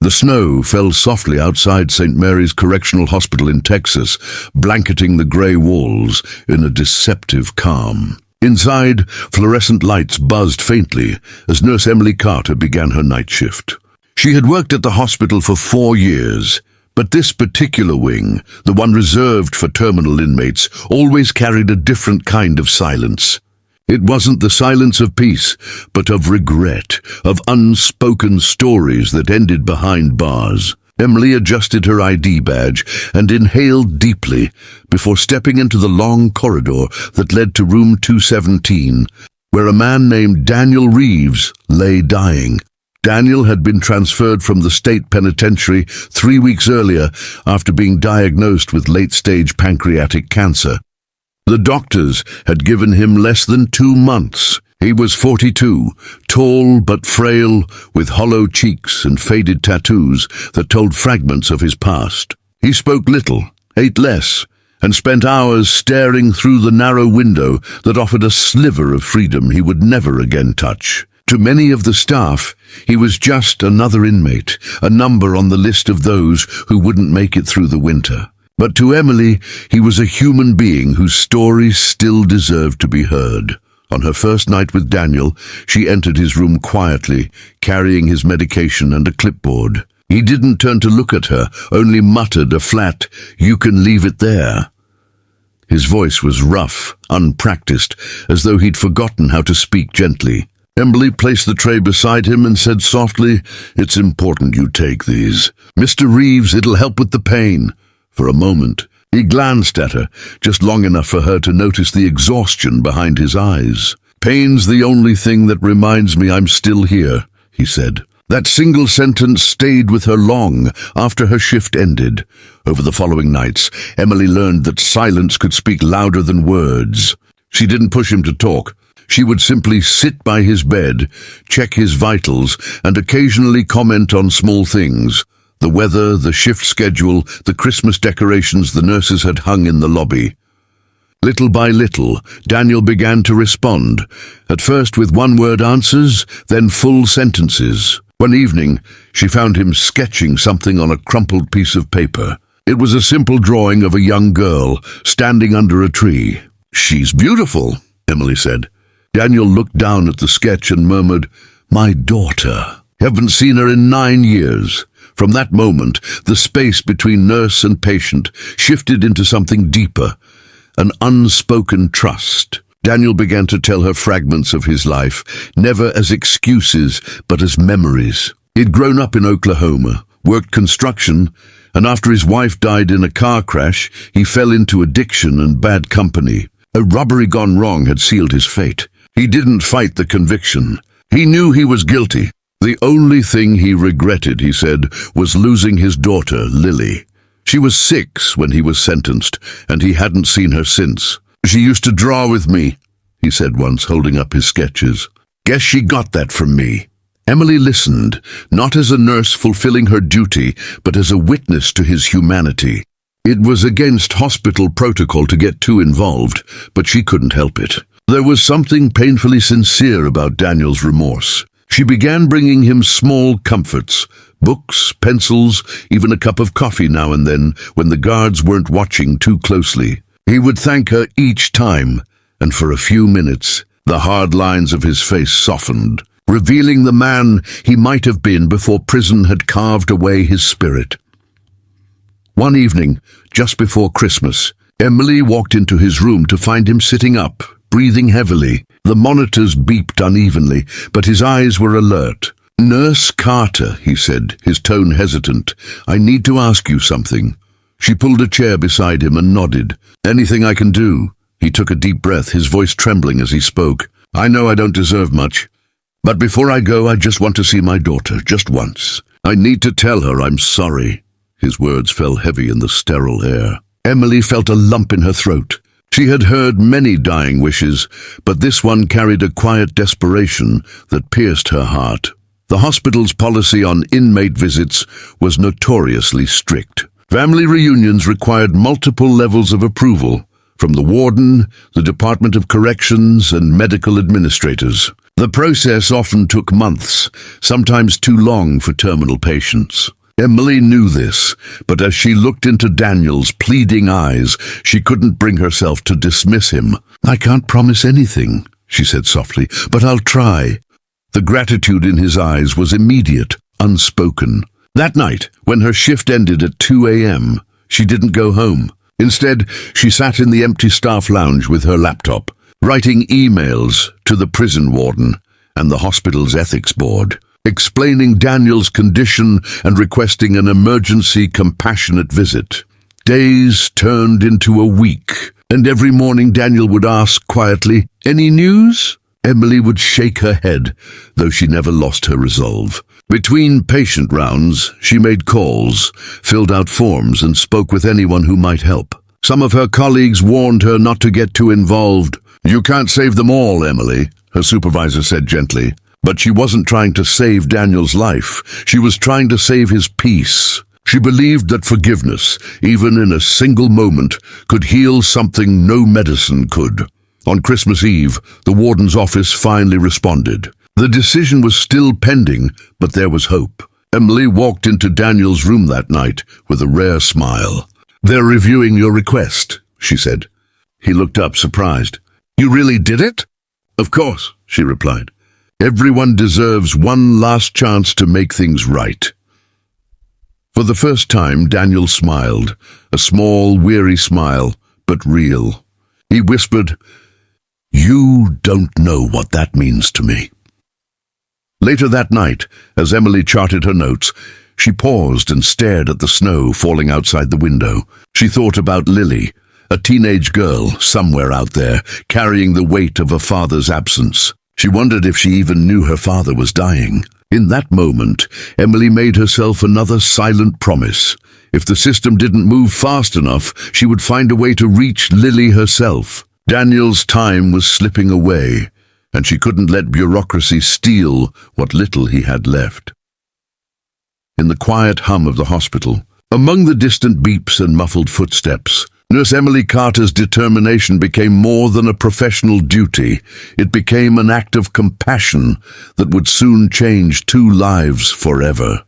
The snow fell softly outside St. Mary's Correctional Hospital in Texas, blanketing the grey walls in a deceptive calm. Inside, fluorescent lights buzzed faintly as Nurse Emily Carter began her night shift. She had worked at the hospital for 4 years, but this particular wing, the one reserved for terminal inmates, always carried a different kind of silence. It wasn't the silence of peace, but of regret, of unspoken stories that ended behind bars. Emily adjusted her ID badge and inhaled deeply before stepping into the long corridor that led to room 217, where a man named Daniel Reeves lay dying. Daniel had been transferred from the state penitentiary 3 weeks earlier after being diagnosed with late-stage pancreatic cancer. The doctors had given him less than 2 months. He was 42, tall but frail, with hollow cheeks and faded tattoos that told fragments of his past. He spoke little, ate less, and spent hours staring through the narrow window that offered a sliver of freedom he would never again touch. To many of the staff, he was just another inmate, a number on the list of those who wouldn't make it through the winter. But to Emily, he was a human being whose story still deserved to be heard. On her first night with Daniel, she entered his room quietly, carrying his medication and a clipboard. He didn't turn to look at her, only muttered a flat, "You can leave it there." His voice was rough, unpracticed, as though he'd forgotten how to speak gently. Emily placed the tray beside him and said softly, "It's important you take these. Mr. Reeves, it'll help with the pain." For a moment, he glanced at her, just long enough for her to notice the exhaustion behind his eyes. "Pain's the only thing that reminds me I'm still here," he said. That single sentence stayed with her long after her shift ended. Over the following nights, Emily learned that silence could speak louder than words. She didn't push him to talk. She would simply sit by his bed, check his vitals, and occasionally comment on small things. The weather, the shift schedule, the Christmas decorations the nurses had hung in the lobby. Little by little, Daniel began to respond, at first with one-word answers, then full sentences. One evening, she found him sketching something on a crumpled piece of paper. It was a simple drawing of a young girl standing under a tree. "She's beautiful," Emily said. Daniel looked down at the sketch and murmured, "My daughter. Haven't seen her in 9 years." From that moment, the space between nurse and patient shifted into something deeper, an unspoken trust. Daniel began to tell her fragments of his life, never as excuses, but as memories. He'd grown up in Oklahoma, worked construction, and after his wife died in a car crash, he fell into addiction and bad company. A robbery gone wrong had sealed his fate. He didn't fight the conviction. He knew he was guilty. The only thing he regretted, he said, was losing his daughter, Lily. She was 6 when he was sentenced, and he hadn't seen her since. "She used to draw with me," he said once, holding up his sketches. "Guess she got that from me." Emily listened, not as a nurse fulfilling her duty, but as a witness to his humanity. It was against hospital protocol to get too involved, but she couldn't help it. There was something painfully sincere about Daniel's remorse. She began bringing him small comforts, books, pencils, even a cup of coffee now and then when the guards weren't watching too closely. He would thank her each time, and for a few minutes, the hard lines of his face softened, revealing the man he might have been before prison had carved away his spirit. One evening, just before Christmas, Emily walked into his room to find him sitting up, breathing heavily. The monitors beeped unevenly, but his eyes were alert. "Nurse Carter," he said, his tone hesitant, "I need to ask you something." She pulled a chair beside him and nodded. "Anything I can do?" He took a deep breath, his voice trembling as he spoke. "I know I don't deserve much, but before I go, I just want to see my daughter, just once. I need to tell her I'm sorry." His words fell heavy in the sterile air. Emily felt a lump in her throat. She had heard many dying wishes, but this one carried a quiet desperation that pierced her heart. The hospital's policy on inmate visits was notoriously strict. Family reunions required multiple levels of approval, from the warden, the Department of Corrections, and medical administrators. The process often took months, sometimes too long for terminal patients. Emily knew this, but as she looked into Daniel's pleading eyes, she couldn't bring herself to dismiss him. "I can't promise anything," she said softly, "but I'll try." The gratitude in his eyes was immediate, unspoken. That night, when her shift ended at 2 a.m., she didn't go home. Instead, she sat in the empty staff lounge with her laptop, writing emails to the prison warden and the hospital's ethics board, explaining Daniel's condition and requesting an emergency compassionate visit. Days turned into a week, and every morning Daniel would ask quietly, "Any news?" Emily would shake her head, though she never lost her resolve. Between patient rounds, she made calls, filled out forms, and spoke with anyone who might help. Some of her colleagues warned her not to get too involved. "You can't save them all, Emily," her supervisor said gently. But she wasn't trying to save Daniel's life. She was trying to save his peace. She believed that forgiveness, even in a single moment, could heal something no medicine could. On Christmas Eve, the warden's office finally responded. The decision was still pending, but there was hope. Emily walked into Daniel's room that night with a rare smile. "They're reviewing your request," she said. He looked up, surprised. "You really did it?" "Of course," she replied. "Everyone deserves one last chance to make things right." For the first time, Daniel smiled, a small, weary smile, but real. He whispered, "You don't know what that means to me." Later that night, as Emily charted her notes, she paused and stared at the snow falling outside the window. She thought about Lily, a teenage girl somewhere out there, carrying the weight of a father's absence. She wondered if she even knew her father was dying. In that moment, Emily made herself another silent promise. If the system didn't move fast enough, she would find a way to reach Lily herself. Daniel's time was slipping away, and she couldn't let bureaucracy steal what little he had left. In the quiet hum of the hospital, among the distant beeps and muffled footsteps, Nurse Emily Carter's determination became more than a professional duty. It became an act of compassion that would soon change 2 lives forever.